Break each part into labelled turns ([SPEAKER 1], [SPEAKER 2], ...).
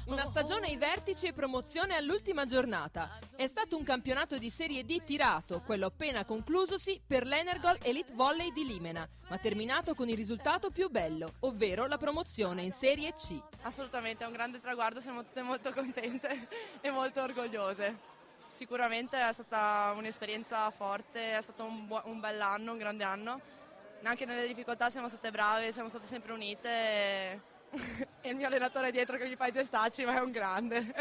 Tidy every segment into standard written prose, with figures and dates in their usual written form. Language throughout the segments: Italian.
[SPEAKER 1] Una stagione ai vertici e promozione all'ultima giornata. È stato un campionato di Serie D tirato, quello appena conclusosi per l'Energol Elite Volley di Limena, ma terminato con il risultato più bello, ovvero la promozione in Serie C.
[SPEAKER 2] Assolutamente, è un grande traguardo, siamo tutte molto contente e molto orgogliose. Sicuramente è stata un'esperienza forte, è stato un bell'anno, un grande anno. Anche nelle difficoltà siamo state brave, siamo state sempre unite e il mio allenatore dietro che mi fa i gestacci, ma è un grande.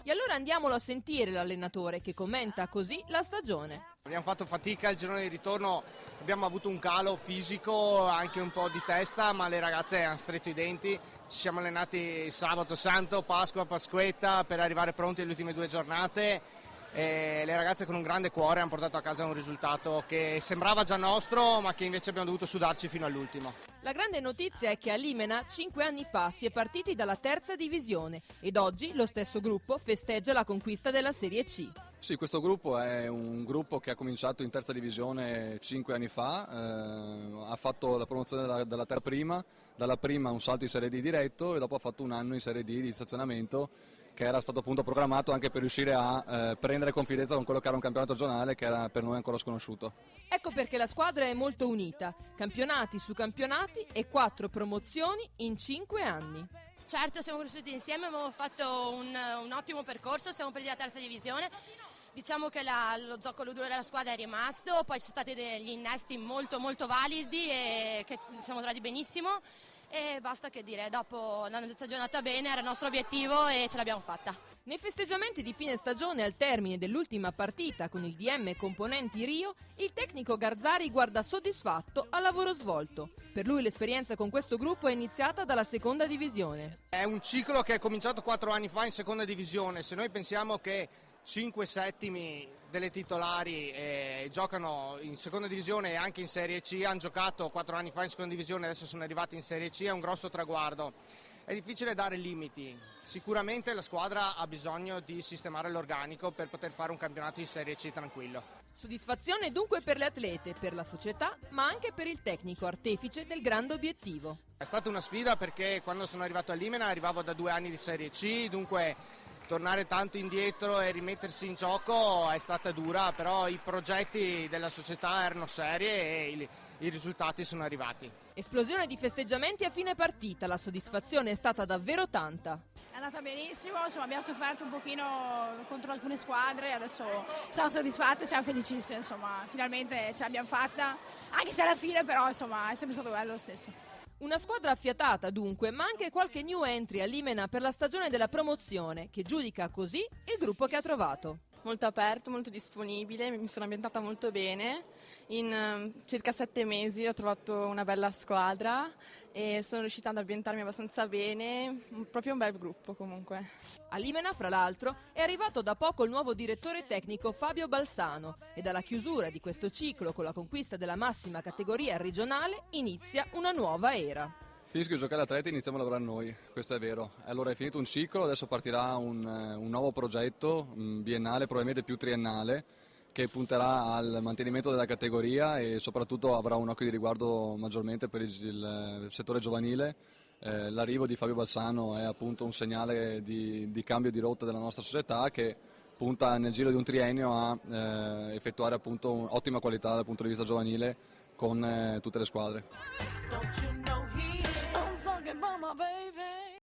[SPEAKER 1] E allora andiamolo a sentire l'allenatore che commenta così la stagione.
[SPEAKER 3] Abbiamo fatto fatica, il girone di ritorno abbiamo avuto un calo fisico, anche un po' di testa, ma le ragazze hanno stretto i denti. Ci siamo allenati sabato santo, Pasqua, Pasquetta per arrivare pronti alle ultime 2 giornate. E le ragazze con un grande cuore hanno portato a casa un risultato che sembrava già nostro, ma che invece abbiamo dovuto sudarci fino all'ultimo.
[SPEAKER 1] La grande notizia è che a Limena 5 anni fa si è partiti dalla terza divisione ed oggi lo stesso gruppo festeggia la conquista della Serie C.
[SPEAKER 4] Sì, questo gruppo è un gruppo che ha cominciato in terza divisione 5 anni fa, ha fatto la promozione dalla terza prima, dalla prima un salto in Serie D diretto e dopo ha fatto un anno in Serie D di stazionamento, che era stato appunto programmato anche per riuscire a prendere confidenza con quello che era un campionato regionale che era per noi ancora sconosciuto.
[SPEAKER 1] Ecco perché la squadra è molto unita, campionati su campionati e 4 promozioni in 5 anni.
[SPEAKER 5] Certo, siamo cresciuti insieme, abbiamo fatto un ottimo percorso, siamo per la terza divisione. Diciamo che lo zoccolo duro della squadra è rimasto, poi ci sono stati degli innesti molto validi e che siamo trovati benissimo e basta che dire, dopo l'hanno stagionata bene, era il nostro obiettivo e ce l'abbiamo fatta.
[SPEAKER 1] Nei festeggiamenti di fine stagione al termine dell'ultima partita con il DM Componenti Rio, il tecnico Garzari guarda soddisfatto al lavoro svolto. Per lui l'esperienza con questo gruppo è iniziata dalla seconda divisione.
[SPEAKER 3] È un ciclo che è cominciato 4 anni fa in seconda divisione. Se noi pensiamo che 5 settimi delle titolari giocano in seconda divisione e anche in Serie C, hanno giocato 4 anni fa in seconda divisione e adesso sono arrivati in Serie C, è un grosso traguardo. È difficile dare limiti, sicuramente la squadra ha bisogno di sistemare l'organico per poter fare un campionato di Serie C tranquillo.
[SPEAKER 1] Soddisfazione dunque per le atlete, per la società, ma anche per il tecnico artefice del grande obiettivo.
[SPEAKER 3] È stata una sfida perché quando sono arrivato a Limena arrivavo da 2 anni di Serie C, dunque tornare tanto indietro e rimettersi in gioco è stata dura, però i progetti della società erano serie e i risultati sono arrivati.
[SPEAKER 1] Esplosione di festeggiamenti a fine partita, la soddisfazione è stata davvero tanta.
[SPEAKER 6] È andata benissimo, insomma, abbiamo sofferto un pochino contro alcune squadre, adesso siamo soddisfatte, siamo felicissime, insomma, finalmente ce l'abbiamo fatta, anche se alla fine però insomma è sempre stato bello lo stesso.
[SPEAKER 1] Una squadra affiatata dunque, ma anche qualche new entry a Limena per la stagione della promozione, che giudica così il gruppo che ha trovato.
[SPEAKER 2] Molto aperto, molto disponibile, mi sono ambientata molto bene. In circa 7 mesi ho trovato una bella squadra e sono riuscita ad ambientarmi abbastanza bene, proprio un bel gruppo comunque.
[SPEAKER 1] A Limena, fra l'altro, è arrivato da poco il nuovo direttore tecnico Fabio Balsano e dalla chiusura di questo ciclo con la conquista della massima categoria regionale inizia una nuova era.
[SPEAKER 4] Finisco di giocare atleti e iniziamo a lavorare noi, questo è vero. Allora è finito un ciclo, adesso partirà un nuovo progetto biennale, probabilmente più triennale, che punterà al mantenimento della categoria e soprattutto avrà un occhio di riguardo maggiormente per il settore giovanile. L'arrivo di Fabio Balsano è appunto un segnale di cambio di rotta della nostra società che punta nel giro di un triennio a effettuare appunto un'ottima qualità dal punto di vista giovanile con tutte le squadre.
[SPEAKER 1] Don't you know I'm talking about my baby.